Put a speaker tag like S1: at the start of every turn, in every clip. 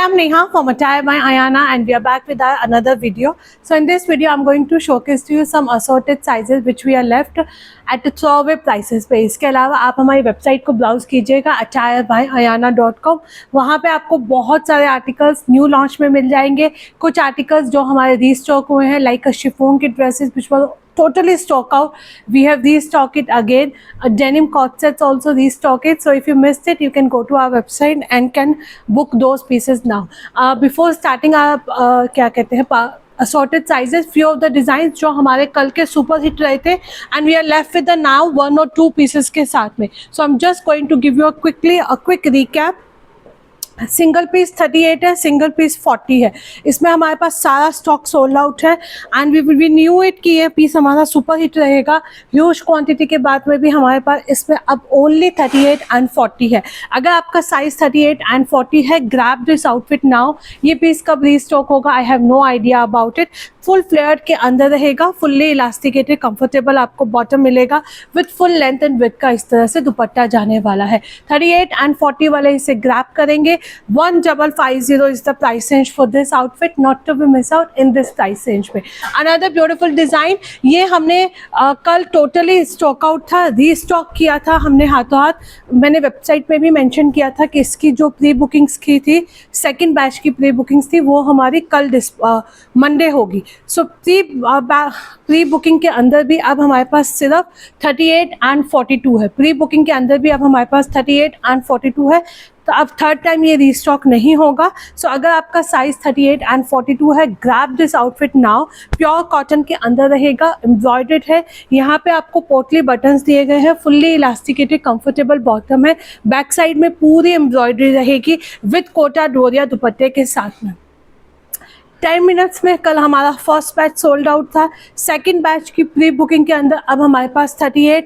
S1: am Neha from Attire by Ayana and we are back with our another video. So in this video I'm going to showcase to you some assorted sizes which we are left at throwaway prices पे. इसके अलावा आप हमारी website को browse कीजिएगा attirebyayana.com. वहाँ पे आपको बहुत सारे आर्टिकल्स न्यू लॉन्च में मिल जाएंगे. कुछ आर्टिकल्स जो हमारे रीस्टॉक हुए हैं लाइक शिफॉन की dresses which were totally stock out, we have restock it again. Denim corsets also restock it, so if you missed it you can go to our website and can book those pieces now. Before starting our क्या कहते हैं assorted sizes, few of the designs जो हमारे कल के super hit रहे थे and we are left with the now 1 or 2 pieces के साथ में. So I'm just going to give you a quick recap. Single piece 38 है, सिंगल पीस 40 है. इसमें हमारे पास सारा स्टॉक सोल्ड आउट है एंड वी न्यू इट कि ये पीस हमारा सुपर हिट रहेगा. ह्यूज क्वांटिटी के बाद में भी हमारे पास इसमें अब ओनली 38 एंड 40 है. अगर आपका साइज 38 एंड 40 है, ग्रैब दिस आउटफिट नाउ. ये पीस कब रीस्टॉक होगा I have no idea about it. Full flared के अंदर रहेगा, फुल्ली इलास्टिकेटेड कंफर्टेबल आपको बॉटम मिलेगा with full length and width का इस तरह से दुपट्टा जाने वाला है. 38 एंड 40 वाले इसे ग्रैब करेंगे. 1550 is the price range for this outfit, not to be miss out in this price range पे. Another beautiful design, ये हमने कल टोटली स्टॉक आउट था, रीस्टॉक किया था हमने हाथों हाथ. मैंने वेबसाइट पे भी मेंशन किया था कि इसकी जो प्री बुकिंग्स की थी, सेकंड बैच की प्री बुकिंग्स थी, वो हमारी कल मंडे होगी. सो प्री बुकिंग के अंदर भी अब हमारे पास सिर्फ 38 एंड 42 है. प्री बुकिंग के अंदर भी अब हमारे पास 38 एंड 42 है. तो अब थर्ड टाइम ये रीस्टॉक नहीं होगा. सो अगर आपका साइज 38 एंड 42 है, grab this outfit now. Pure cotton के अंदर रहेगा, एम्ब्रॉयडर्ड है. यहाँ पे आपको पोटली बटन्स दिए गए हैं, फुल्ली इलास्टिकेटेड कंफर्टेबल बॉटम है. बैक साइड में पूरी एम्ब्रॉयडरी रहेगी विथ कोटा डोरिया दुपट्टे के साथ में. 10 मिनट्स में कल हमारा फर्स्ट बैच सोल्ड आउट था. सेकेंड बैच की प्री बुकिंग के अंदर अब हमारे पास 40,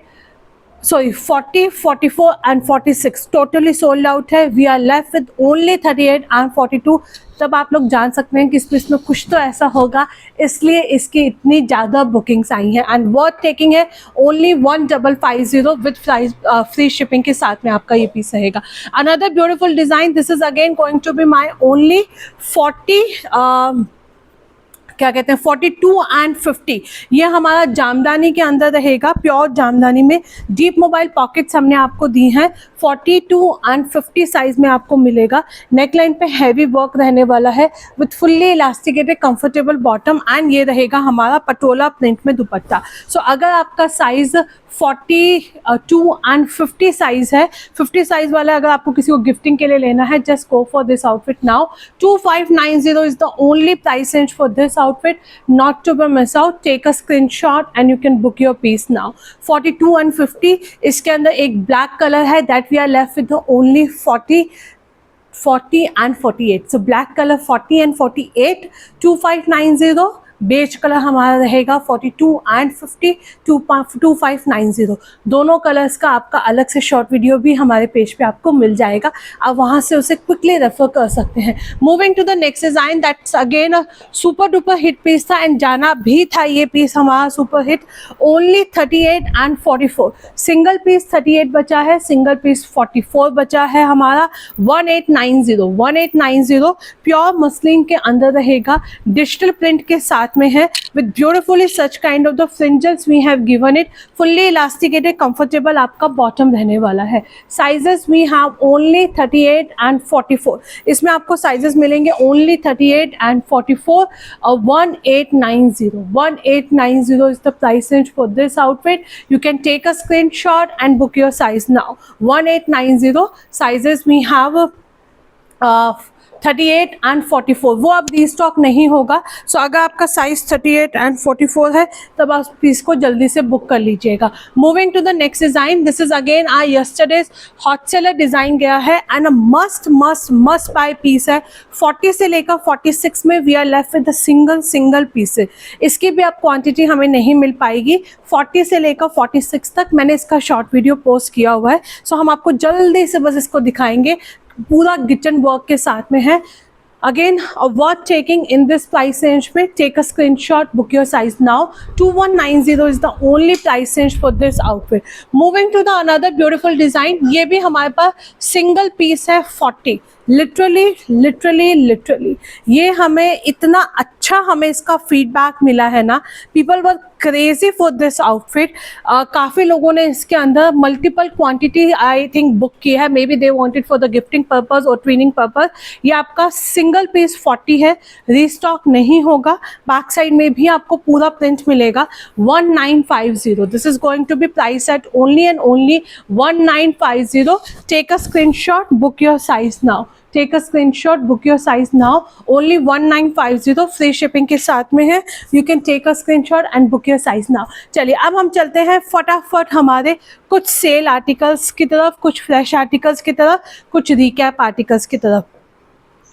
S1: 44 एंड 46 टोटली सोल्ड आउट है. We are left with only 38 and 42. तब आप लोग जान सकते हैं कि इस पीस में कुछ तो ऐसा होगा, इसलिए इसकी इतनी ज़्यादा बुकिंग्स आई हैं. एंड वर्थ टेकिंग है, ओनली 1550 विद फ्री शिपिंग के साथ में आपका ये पीस रहेगा. Another beautiful design, this is again going to be my only 40 क्या कहते हैं 42 एंड 50. ये हमारा जामदानी के अंदर रहेगा, प्योर जामदानी में. डीप मोबाइल पॉकेट्स हमने आपको दी हैं. 42 एंड 50 साइज में आपको मिलेगा. नेकलाइन पे हैवी वर्क रहने वाला है with fully elasticated comfortable bottom and ये रहेगा हमारा पटोला प्रिंट में दुपट्टा. सो अगर आपका साइज 42 एंड 50 साइज है, 50 साइज वाला अगर आपको किसी को गिफ्टिंग के लिए लेना है, just go for this outfit now. 2590 is the only price range for this outfit, not to be miss out. Take a screenshot and you can book your piece now. 42 and 50 इसके अंदर एक black color है that we are left with the only 40 and 48. So black color 40 and 48, 2590. Beige colour हमारा रहेगा 42 and 50, 2590. दोनों colours का आपका अलग से शॉर्ट वीडियो भी हमारे पेज पे आपको मिल जाएगा. आप वहाँ से उसे क्विकली रेफर कर सकते हैं. Moving to the next design, that's again a super duper hit piece था एंड जाना भी था ये पीस हमारा super hit. Only 38 and 44. Single piece 38 बचा है, सिंगल पीस 44 बचा है हमारा. 1890 प्योर मसलिन के अंदर रहेगा, डिजिटल प्रिंट के साथ में है with beautifully such kind of the fringes we have given it. fully elasticated comfortable आपका बॉटम रहने वाला है. Sizes we have only 38 and 44. इसमें आपको साइजेस मिलेंगे only 38 and 44. 1890 is the price range for this outfit. You can take a screenshot and book your size now. 1890 sizes we have 38 and 44. वो अब restock नहीं होगा. सो अगर आपका साइज 38 एंड 44 है तब आप पीस को जल्दी से बुक कर लीजिएगा. Moving to the next design, this is again our yesterday's hot seller design गया है and a must buy piece है. 40 से लेकर 46 में we are left with single piece है. इसकी भी अब क्वांटिटी हमें नहीं मिल पाएगी. 40 से लेकर 46 तक मैंने इसका शॉर्ट वीडियो पोस्ट किया हुआ है. सो हम आपको जल्दी से बस इसको दिखाएंगे. पूरा किचन वर्क के साथ में है. Again, worth taking in this price range में. Take a screenshot, book your size now. 2190 is the only price range for this outfit. Moving to the another beautiful design, ये भी हमारे पास सिंगल पीस है 40. Literally ये हमें इतना अच्छा हमें इसका फीडबैक मिला है ना, people were crazy for this outfit. काफ़ी लोगों ने इसके अंदर multiple quantity I think book की है, may be they wanted for the gifting purpose और ट्विनिंग पर्पस। ये आपका सिंगल पीस 40 है, रीस्टॉक नहीं होगा। बैक साइड में भी आपको पूरा प्रिंट मिलेगा। 1950, this is going to be price at only and only 1950। Take a screenshot, book your size now. Take a screenshot, book your size now. Only 1950 free shipping के साथ में है। You can take a screenshot and book your size now. चलिए अब हम चलते हैं फटाफट हमारे कुछ सेल आर्टिकल्स की तरफ, कुछ फ्रेश आर्टिकल्स की तरफ, कुछ रिकैप आर्टिकल्स की तरफ,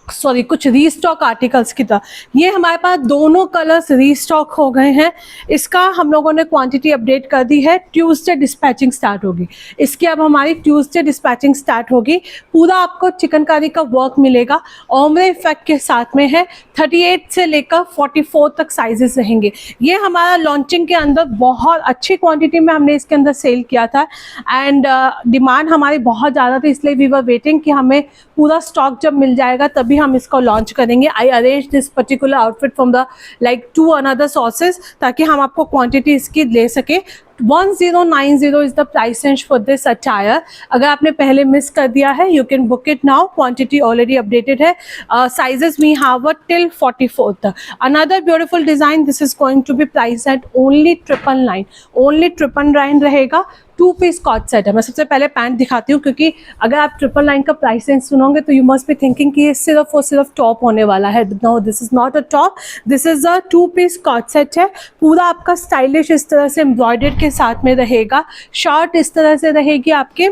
S1: सॉरी कुछ रीस्टॉक आर्टिकल्स की तरह। ये हमारे पास दोनों कलर्स रीस्टॉक हो गए हैं। इसका हम लोगों ने क्वांटिटी अपडेट कर दी है। ट्यूसडे डिस्पैचिंग स्टार्ट होगी इसकी। अब हमारी ट्यूसडे डिस्पैचिंग स्टार्ट होगी। पूरा आपको चिकनकारी का वर्क मिलेगा, ओमरे इफेक्ट के साथ में है। 38 से लेकर 44 तक साइजेस रहेंगे। ये हमारा लॉन्चिंग के अंदर बहुत अच्छी क्वांटिटी में हमने इसके अंदर सेल किया था एंड डिमांड हमारी बहुत ज़्यादा थी, इसलिए वी वर वेटिंग कि हमें पूरा स्टॉक जब मिल जाएगा तभी हम इसको लॉन्च करेंगे। I arrange this particular outfit from the like 2 another sources ताकि हम आपको क्वांटिटी इसकी ले सके। 1090 is the price range for this attire. अगर आपने पहले मिस कर दिया है, you can book it now. Quantity already updated है। साइजेस वी हैव टिल 44 तक। Another beautiful design, this is going to be price at only 999। Only 999 रहेगा। 2 piece coord set है। मैं सबसे पहले पैंट दिखाती हूँ क्योंकि अगर आप 999 का प्राइस रेंज सुनोगे तो यू मस्ट बी थिंकिंग कि ये सिर्फ और सिर्फ टॉप होने वाला है। No, this is not a top, this is a 2 piece coord set है। पूरा आपका स्टाइलिश इस तरह से एम्ब्रॉयडर्ड के साथ में रहेगा। शर्ट इस तरह से रहेगी आपके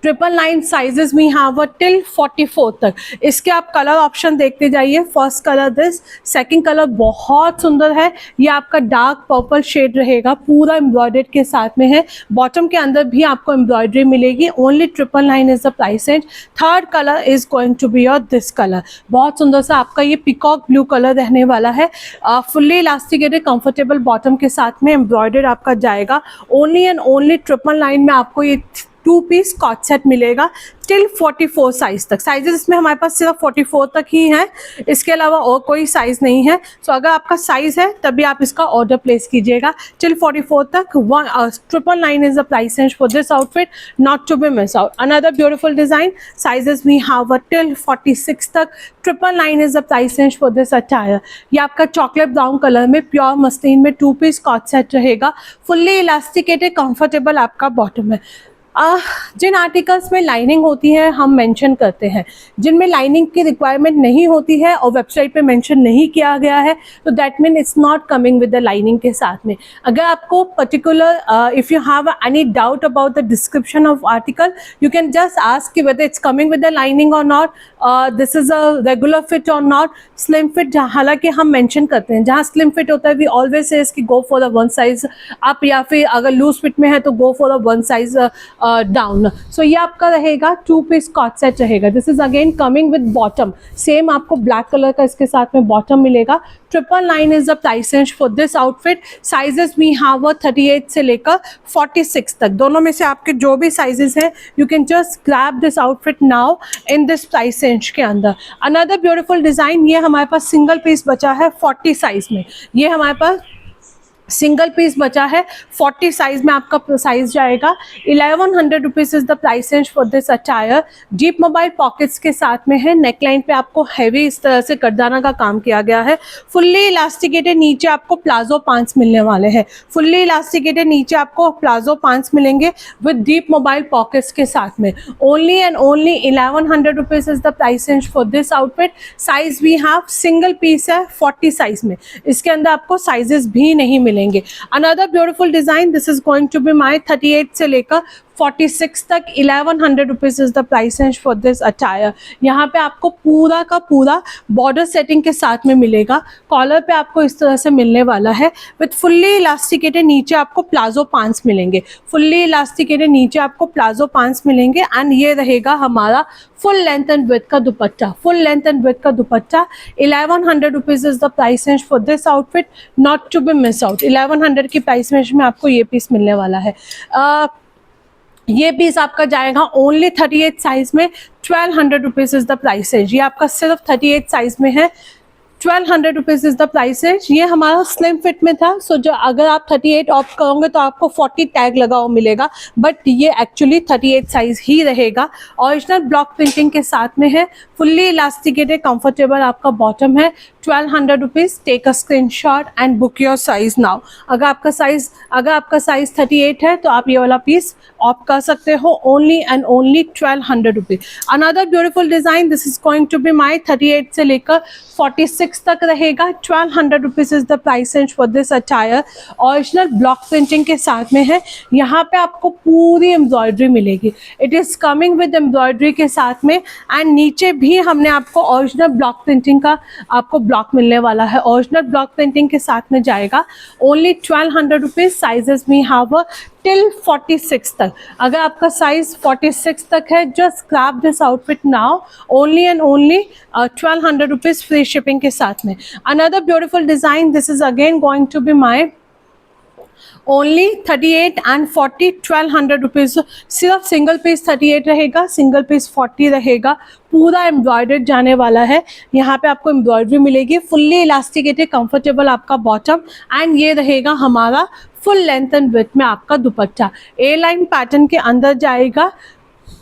S1: 999 साइजेस वी हैव टिल 44 तक। इसके आप कलर ऑप्शन देखते जाइए। First colour this, second colour बहुत सुंदर है। ये आपका डार्क पर्पल शेड रहेगा, पूरा एम्ब्रॉयडर्ड के साथ में है। बॉटम के अंदर भी आपको एम्ब्रॉयडरी मिलेगी। Only 999 is the price range. Third colour is going to be your this colour. बहुत सुंदर सा आपका ये पिकॉक ब्लू कलर रहने वाला है। फुल्ली इलास्टिकेटेड कंफर्टेबल बॉटम के साथ में एम्ब्रॉयडर्ड आपका जाएगा। ओनली एंड ओनली 999 में आपको ये 2 पीस कॉट सेट मिलेगा टिल 44 साइज तक। साइजेस इसमें हमारे पास सिर्फ 44 तक ही हैं, इसके अलावा और कोई साइज नहीं है। सो अगर आपका साइज है तभी आप इसका ऑर्डर प्लेस कीजिएगा। टिल 44 तक 999 is the price range for this outfit, not to be miss out. Another beautiful design, sizes we have till 46 तक। 999 is the price range for this attire. ये आपका चॉकलेट ब्राउन कलर में pure muslin में 2 piece coord set रहेगा। Fully elasticated comfortable आपका bottom है। जिन articles में लाइनिंग होती है हम मेंशन करते हैं, जिनमें लाइनिंग की रिक्वायरमेंट नहीं होती है और वेबसाइट पे मेंशन नहीं किया गया है तो that mean it's not coming with the lining के साथ में। अगर आपको particular if you have any doubt about the description of article, you can just ask whether it's coming with the lining और not, this is a regular fit और not, slim fit. हालांकि हम mention करते हैं जहाँ slim fit होता है we always say इसकी go for the 1 size up, या फिर अगर लूज फिट में है तो go for the 1 size down. So ये आपका रहेगा 2 पीस कॉट सेट रहेगा। This is again coming with bottom, same आपको ब्लैक कलर का इसके साथ में बॉटम मिलेगा। 999 is the price range for this outfit. Sizes we have 38 से लेकर 46 तक। दोनों में से आपके जो भी साइजेस हैं you can just grab this outfit now in this price range के अंदर। अनदर ब्यूटीफुल डिजाइन, ये हमारे पास सिंगल पीस बचा है 40 साइज में। ये हमारे पास सिंगल पीस बचा है 40 साइज में, आपका साइज जाएगा 1100 rupees is the price range for this attire. Deep mobile pockets के साथ में है। नेकलाइन पे आपको हैवी इस तरह से करदाना का काम किया गया है। फुल्ली इलास्टिकेटेड नीचे आपको प्लाजो पैंट्स मिलने वाले हैं। फुल्ली इलास्टिकेटेड नीचे आपको प्लाजो पैंट्स मिलेंगे विद डीप मोबाइल पॉकेट्स के साथ में। Only and only 1100 rupees is the price range for this outfit. Size we have single piece है 40 साइज में, इसके अंदर आपको साइजेस भी नहीं मिलेंगे। Another beautiful design, this is going to be my 38 से लेकर 46 तक। 1100 rupees is the price range for this attire. यहाँ पे आपको पूरा का पूरा बॉर्डर सेटिंग के साथ में मिलेगा। कॉलर पे आपको इस तरह से मिलने वाला है विथ फुल्ली इलास्टिकेटेड नीचे आपको प्लाजो पैंट्स मिलेंगे। फुल्ली इलास्टिकेटेड नीचे आपको प्लाजो पैंट्स मिलेंगे एंड ये रहेगा हमारा फुल लेंथ एंड विड्थ का dupatta. Full length and width का dupatta 1100 rupees is the price range for this outfit, not to be miss out. 1100 की प्राइस रेंज में आपको ये पीस मिलने वाला है। ये पीस आपका जाएगा ओनली 38 साइज में, 1200 रुपीज़ इज़ द प्राइस है। ये आपका सिर्फ 38 साइज में है, 1200 रुपीज़ इज़ द प्राइस है। ये हमारा स्लिम फिट में था, सो जो अगर आप 38 ऑप्ट करोगे तो आपको 40 टैग लगा हुआ मिलेगा, बट ये एक्चुअली 38 साइज ही रहेगा। ओरिजिनल ब्लॉक प्रिंटिंग के साथ में है, फुल्ली इलास्टिकेटेड कंफर्टेबल आपका बॉटम है, 1200 rupees. Take a screenshot and book your size now. अगर आपका साइज 38 है तो आप ये वाला पीस ऑप्ट कर सकते हो, only and only 1200 rupees. Another beautiful design, this is going to be my 38 से लेकर 46 तक रहेगा, 1200 rupees is the price range for this attire. Original block printing के साथ में है, यहाँ पे आपको पूरी एम्ब्रॉयडरी मिलेगी, it is coming with embroidery के साथ में, एंड नीचे भी हमने आपको ओरिजिनल ब्लॉक प्रिंटिंग का आपको ब्लॉक मिलने वाला है, ओरिजिनल ब्लॉक प्रिंटिंग के साथ में जाएगा, only 1200 rupees. Sizes we have till 46 तक। अगर आपका साइज 46 तक है, just grab this outfit now, only and only 1200 rupees free shipping के साथ में। Another beautiful design, this is again going to be my only 38 and 40, 1200 rupees. सिर्फ single piece 38 रहेगा, सिंगल पीस 40 रहेगा, पूरा एम्ब्रॉयडर्ड जाने वाला है। यहाँ पे आपको एम्ब्रॉयडरी मिलेगी, फुल्ली इलास्टिकेटेड कंफर्टेबल आपका बॉटम, एंड ये रहेगा हमारा फुल लेंथ एंड विड्थ में आपका दुपट्टा। ए लाइन पैटर्न के अंदर जाएगा,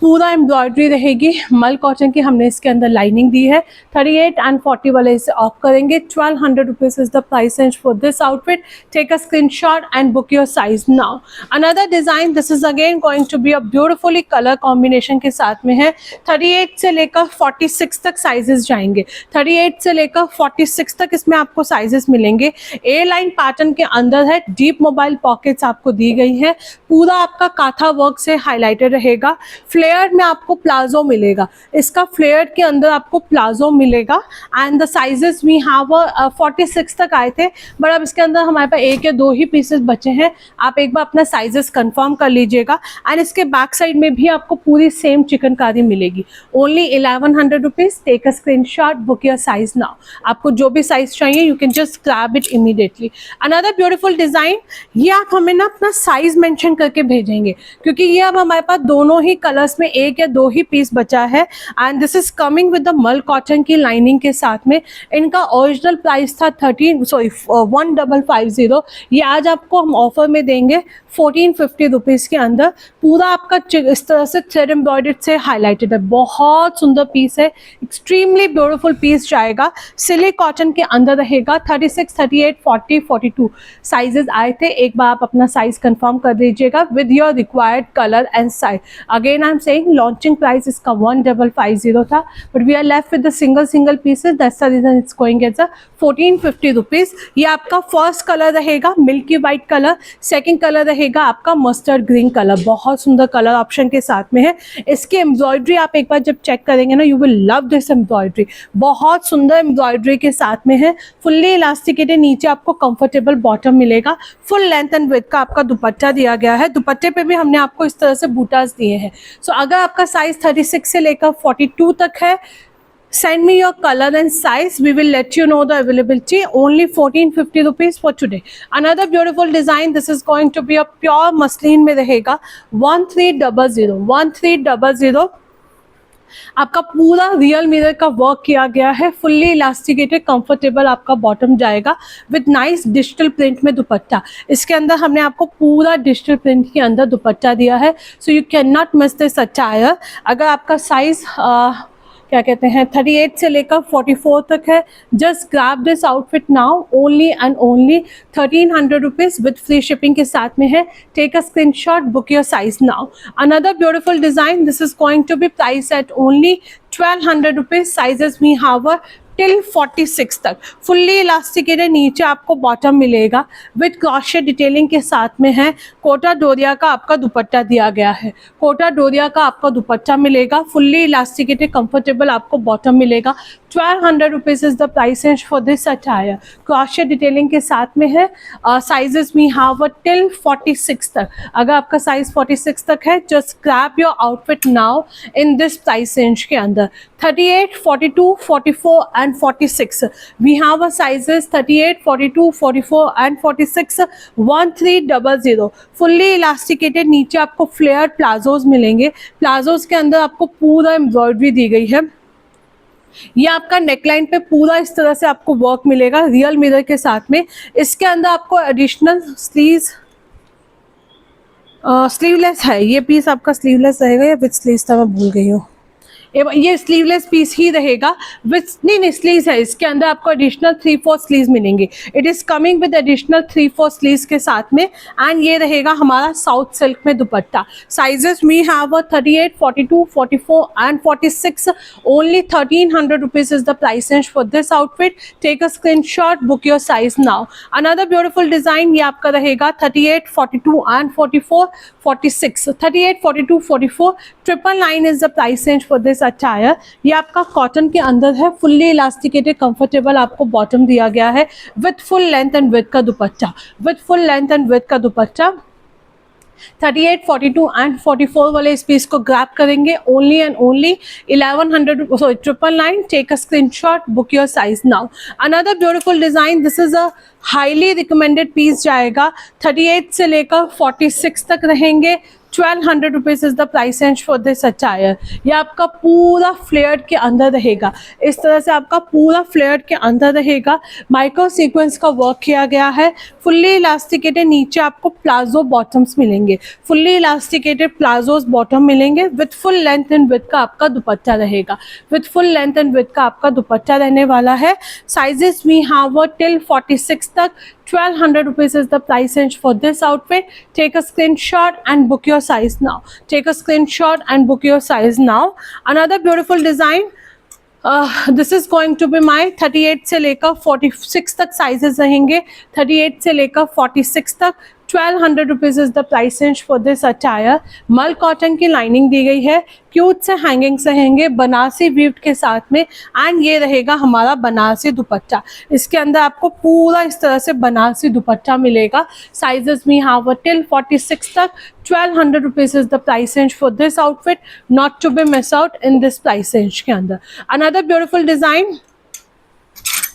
S1: पूरा एम्ब्रॉयडरी रहेगी, मल कॉटन की हमने इसके अंदर लाइनिंग दी है। 38 एंड 40 वाले इसे ऑफ करेंगे, 1200 rupees is the price range for this outfit. Take a screenshot and book your size now. Another design, this is again going to be a beautifully colour combination के साथ में है। 38 से लेकर 46 तक साइजेस जाएंगे, 38 से लेकर 46 तक इसमें आपको साइजेस मिलेंगे। ए लाइन पैटर्न के अंदर है, डीप मोबाइल पॉकेट्स आपको दी गई है, पूरा आपका काथा वर्क से हाईलाइटेड रहेगा। फ्लेयर में आपको प्लाजो मिलेगा, इसका फ्लेयर के अंदर आपको प्लाजो मिलेगा, and the sizes we have 46 तक आए थे, बट अब इसके अंदर हमारे पास 1 या 2 ही पीसेस बचे हैं। आप एक बार अपना साइजेस कंफर्म कर लीजिएगा। एंड इसके बैक साइड में भी आपको पूरी सेम चिकनकारी मिलेगी, only 1100 rupees. Take a screenshot, book your size now. आपको जो भी साइज चाहिए you can just grab it immediately. Another beautiful design, ये आप हमें ना अपना साइज मेंशन करके भेजेंगे, क्योंकि ये अब हमारे पास दोनों ही कलर्स में 1 या 2 ही पीस बचा है, and this is coming with the मल कॉटन की लाइनिंग के साथ में। इनका ओरिजिनल प्राइस था 1550, ये आज आपको हम ऑफर में देंगे 1450 रुपीज़ के अंदर। पूरा आपका इस तरह से थ्रेड एम्ब्रॉयडर्ड से हाईलाइटेड है, बहुत सुंदर पीस है, एक्सट्रीमली ब्यूटीफुल पीस जाएगा। सिली कॉटन के अंदर रहेगा, 36, 38, 40, 42 साइजेस आए थे। एक बार आप अपना साइज कंफर्म कर दीजिएगा with your required colour and size. Again I am saying launching price इसका 1550 था, but we are left with the single pieces, that's the reason it's going as 1450 rupees. ये आपका फर्स्ट कलर रहेगा milky white colour, second colour रहेगा आपका mustard green colour, बहुत सुंदर colour option के साथ में है। इसकी एम्ब्रॉयडरी आप एक बार जब चेक करेंगे ना, you will love this embroidery, बहुत सुंदर एम्ब्रॉयडरी के साथ में है। फुल्ली इलास्टिकेटेड, नीचे आपको कंफर्टेबल बॉटम मिलेगा, फुल लेंथ एंड विड्थ का आपका दुपट्टा दिया गया है। दुपट्टे पे भी हमने आपको इस तरह से बूटास दिए हैं। सो अगर आपका साइज 36 से लेकर 42 तक है, send me your color and size, we will let you know the availability. Only 1450 rupees for today. Another beautiful design, this is going to be a pure muslin में रहेगा, 1300 आपका पूरा रियल मिरर का work किया गया है, fully elasticated comfortable आपका bottom जाएगा विद नाइस डिजिटल प्रिंट में दुपट्टा। इसके अंदर हमने आपको पूरा डिजिटल प्रिंट के अंदर दुपट्टा दिया है, so you can not miss this attire. अगर आपका साइज क्या कहते हैं 38 से लेकर 44 तक है, just grab this outfit now, only and only 1300 rupees with free shipping के साथ में है। Take a screenshot, book your size now. Another beautiful design, this is going to be price at only 1200 rupees. Sizes we have till 46 तक, fully elasticated, नीचे आपको bottom मिलेगा with crochet detailing के साथ में है। कोटा डोरिया का आपका दुपट्टा दिया गया है, कोटा डोरिया का आपका दुपट्टा मिलेगा, फुल्ली इलास्टिकेटेड कंफर्टेबल आपको बॉटम मिलेगा। 1200 rupees is the price range for this attire, crochet detailing के साथ में है। साइजेस वी हैव टिल 46 तक। अगर आपका साइज 46 तक है, just grab your outfit now in this price range के अंदर। 38, 42, 44 and 46. We have a sizes 38, 42, 44 and 46. 1300. Fully elasticated, नीचे आपको फ्लेयर प्लाजोज मिलेंगे। प्लाजोज के अंदर आपको पूरा एम्ब्रॉयडरी दी गई है। ये आपका नेकलाइन पे पूरा इस तरह से आपको वर्क मिलेगा रियल मिरर के साथ में। इसके अंदर आपको एडिशनल स्लीवलेस है। ये पीस आपका स्लीवलेस रहेगा या विद स्लीव्स था, मैं भूल गई हूँ। ये स्लीवलेस पीस ही रहेगा विथ नहीं स्लीव्स है। इसके अंदर आपको एडिशनल 3/4 स्लीव्स मिलेंगे। It is coming with additional 3/4 sleeves के साथ में। एंड ये रहेगा हमारा साउथ सिल्क में dupatta. Sizes we have 38, 42, 44 and 46। Only 1300 rupees is the price range for this outfit. Take a screenshot, book your size now. Another beautiful design ये आपका रहेगा 38, 42 and 44, 46। 38, 42, 44 999 is the price range for this attire. ये आपका cotton के अंदर है, fully elasticated comfortable आपको bottom दिया गया है with full length and width का दुपट्टा। With full length and width का दुपट्टा 38, 42 एंड 44 वाले इस पीस को ग्रैब करेंगे only and only 999। Take a screenshot, book your size now. Another beautiful design, this is a highly recommended piece जाएगा। 38 से लेकर 46 तक रहेंगे। 1200 rupees is the price range for this attire. ये आपका पूरा फ्लेयर्ड के अंदर रहेगा, इस तरह से आपका पूरा फ्लेयर्ड के अंदर रहेगा। माइक्रो सीक्वेंस का वर्क किया गया है। फुल्ली इलास्टिकेटेड नीचे आपको प्लाजो बॉटम्स मिलेंगे। फुल्ली इलास्टिकेटेड प्लाजोज बॉटम मिलेंगे with full length and width का आपका दुपट्टा रहेगा। With full length and width का आपका दुपट्टा रहने वाला है। साइजेस वी हैव टिल 46 तक। 1200 rupees is the price range for this outfit. Take a screenshot and book your size now. Take a screenshot and book your size now. Another beautiful design. This is going to be my 38 से लेकर 46 तक sizes रहेंगे। 38 से लेकर 46 तक 1200 rupees is the price range for this attire. मल cotton की lining दी गई है, क्यूट से हैंगिंग्स रहेंगे बनारसी वीव के साथ में। एंड ये रहेगा हमारा बनारसी दुपट्टा। इसके अंदर आपको पूरा इस तरह से बनारसी दुपट्टा मिलेगा। साइजेस में हैव टिल 46 तक। 1200 rupees is the price range for this outfit, not to be miss out in this price range के अंदर। Another beautiful design,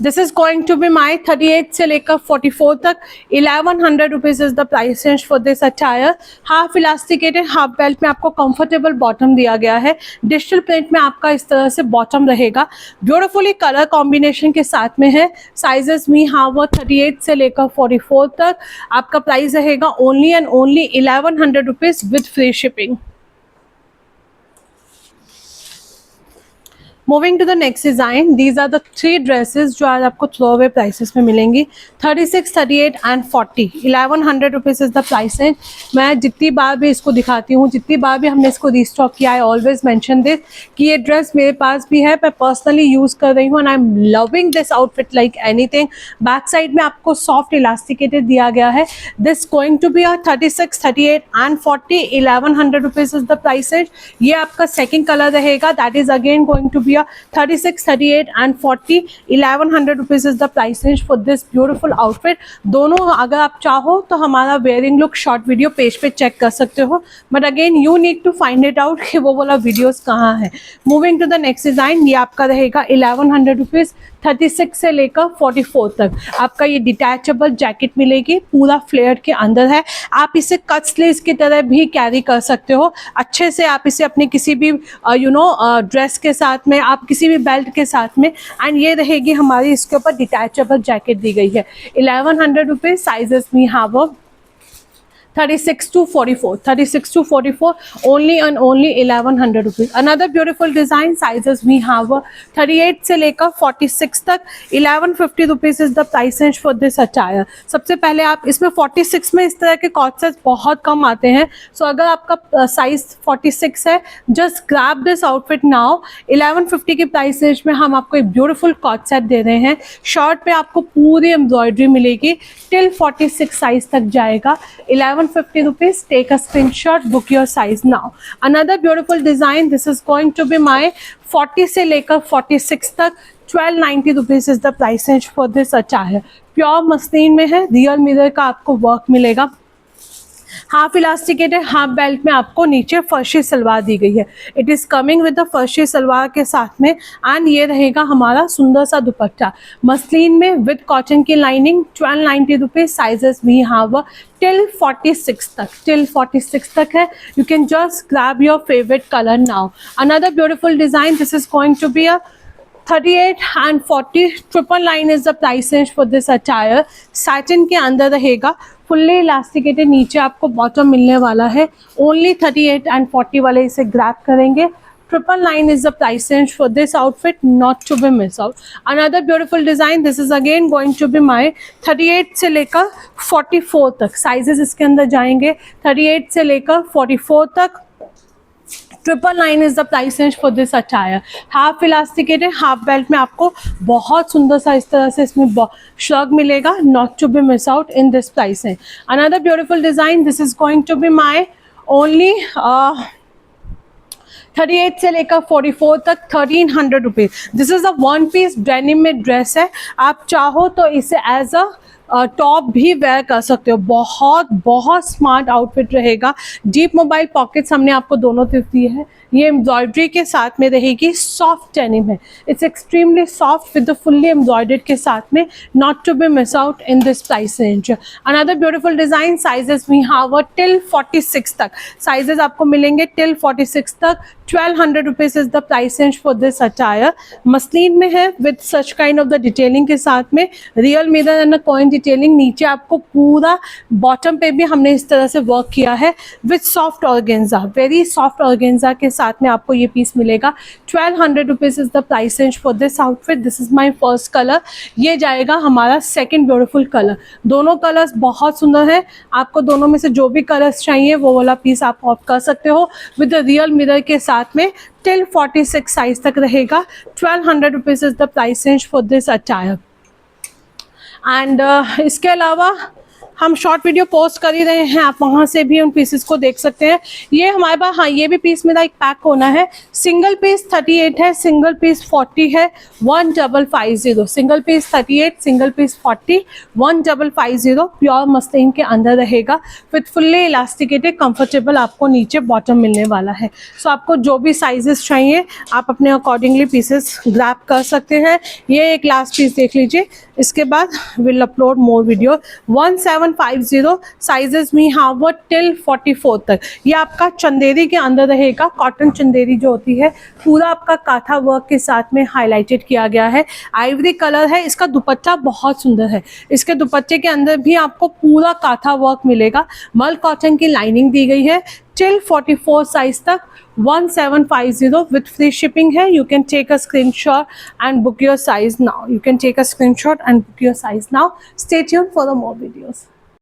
S1: this is going to be my 38 से लेकर 44 तक। 1100 rupees is the price range for this attire. Half elasticated, half belt में आपको comfortable bottom दिया गया है। डिजिटल प्रिंट में आपका इस तरह से बॉटम रहेगा, ब्यूटीफुली कलर कॉम्बिनेशन के साथ में है। साइजेस में हैव 38 से लेकर 44 तक। आपका प्राइस रहेगा only and only 1100 rupees with free shipping. Moving to the next design, these are the 3 dresses जो आज आपको थ्रो अवे प्राइसेस में मिलेंगी। 36, 38 and 40। 1100 rupees is the price range. मैं जितनी बार भी इसको दिखाती हूँ, जितनी बार भी हमने इसको रीस्टॉक किया है, ऑलवेज मेंशन दिस कि ये ड्रेस मेरे पास भी है, मैं पर्सनली यूज़ कर रही हूँ and I am loving this outfit like anything. Back side में आपको सॉफ्ट इलास्टिकेटेड दिया गया है। This going to be a 36, 38 and 40। 1100 rupees is the price range. ये आपका सेकेंड कलर रहेगा, that is again going to be 36, 38 and 40. 1100 rupees is the price range for this beautiful outfit. दोनों अगर आप चाहो तो हमारा wearing look short video page पे चेक कर सकते हो, but again you need to find it out कि वो वाला वीडियोस कहाँ है। Moving to the next design, ये आपका रहेगा 1100 रुपीज़। 36 से लेकर 44 तक आपका ये डिटैचेबल जैकेट मिलेगी, पूरा फ्लेयर के अंदर है। आप इसे कट स्लीव्स की तरह भी कैरी कर सकते हो अच्छे से। आप इसे अपने किसी भी ड्रेस के साथ में, आप किसी भी बेल्ट के साथ में। एंड ये रहेगी हमारी, इसके ऊपर डिटैचेबल जैकेट दी गई है। 1100 रुपीज़। साइजेस में have 36 to 44, 36 to 44, only and only 1100 rupees. Another beautiful design, sizes we have 38 से लेकर 46 तक। 1150 rupees is the price range for this attire. सबसे पहले आप इसमें 46 में इस तरह के कॉट सेट्स बहुत कम आते हैं, सो अगर आपका साइज 46 है, just grab this outfit now. 1150 की प्राइस रेंज में हम आपको एक ब्यूटीफुल कॉट सेट दे रहे हैं। शॉर्ट पे आपको पूरी एम्ब्रॉयडरी मिलेगी, टिल 46 साइज तक जाएगा। 1150 rupees. Take a screenshot, book your size now. Another beautiful design, this is going to be my 40 से लेकर 46 तक। 1290 rupees is the price range for this attire. Pure muslin में है, रियल मिरर का आपको work मिलेगा। हाफ इलास्टिकेटेड हाफ बेल्ट में आपको नीचे फर्शी सलवार दी गई है। It is coming with the farshi salwar के साथ में, एंड ये रहेगा हमारा सुंदर सा दुपट्टा मसलिन में विद कॉटन की lining. 1290 rupees. Sizes we have till 46 तक, टिल 46 तक है। You can just grab your favourite colour now. Another beautiful design, this is going to be a 38 and 40, 999 is the price range for this attire। satin के अंदर रहेगा, fully elasticated नीचे आपको bottom मिलने वाला है। ओनली 38 and 40 वाले इसे ग्रैब करेंगे। 999 is the price range for this outfit, not to be miss out। another beautiful design, this is again going to be my 38 से लेकर 44 तक साइजेस इसके अंदर जाएंगे। 38 से लेकर 44 तक 999 is the price range for this attire। Half elasticated half belt में आपको बहुत सुंदर सा इस तरह से इसमें श्रग मिलेगा, not to be miss out in this price range. Another beautiful design, this is going to be my only 38 से लेकर 44 तक 1300 rupees. This is a one piece denim में ड्रेस है। आप चाहो तो इसे एज अ टॉप भी वेयर कर सकते हो। बहुत बहुत स्मार्ट आउटफिट रहेगा। डीप मोबाइल पॉकेट्स हमने आपको दोनों तरफ दिए हैं। ये एम्ब्रॉयडरी के साथ में रहेगी, सॉफ्ट डेनिम है। It's extremely soft with the fully embroidered के साथ में, not to be miss out in this price range. Another beautiful design, sizes we have till 46 तक साइजेस आपको मिलेंगे टिल 46 तक। 1200 rupees is the price range for this attire. Muslin में है with such kind of the detailing के साथ में, real mirror and coin detailing. नीचे आपको पूरा बॉटम पे भी हमने इस तरह से वर्क किया है with soft organza, very soft organza के साथ में आपको ये पीस मिलेगा। 1200 rupees is the price range for this outfit. This is my first colour. ये जाएगा हमारा सेकेंड ब्यूटीफुल कलर। दोनों कलर्स बहुत सुंदर है। आपको दोनों में से जो भी कलर्स चाहिए वो वाला पीस आप ऑप्ट कर सकते हो विद द रियल मिरर के साथ में। टिल 46 साइज तक रहेगा। 1200 rupees is the price range for this attire. And इसके अलावा हम शॉर्ट वीडियो पोस्ट कर ही रहे हैं, आप वहाँ से भी उन पीसेस को देख सकते हैं। ये हमारे पास, हाँ, ये भी पीस मेरा एक पैक होना है। सिंगल पीस 38 है, सिंगल पीस 40 है, 1550। Single piece 38, single piece 40, 1550। Pure muslin के अंदर रहेगा विथ फुल्ली इलास्टिकेटेड, कंफर्टेबल आपको नीचे बॉटम मिलने वाला है। सो आपको जो भी साइजेस चाहिए आप अपने अकॉर्डिंगली पीसेस ग्रैब कर सकते हैं। ये एक लास्ट पीस देख लीजिए, इसके बाद will upload more video. 1750 sizes में हैव टिल 44 तक। ये आपका चंदेरी के अंदर रहेगा। कॉटन चंदेरी जो होती है, पूरा आपका काथा वर्क के साथ में हाईलाइटेड किया गया है। आइवरी कलर है। इसका दुपट्टा बहुत सुंदर है। इसके दुपट्टे के अंदर भी आपको पूरा काथा वर्क मिलेगा। मल कॉटन की लाइनिंग दी गई है। टिल 44 साइज तक 1750 विथ फ्री शिपिंग है। You can take a screenshot and book your size now. You can take a screenshot and book your size now. Stay tuned for the more videos.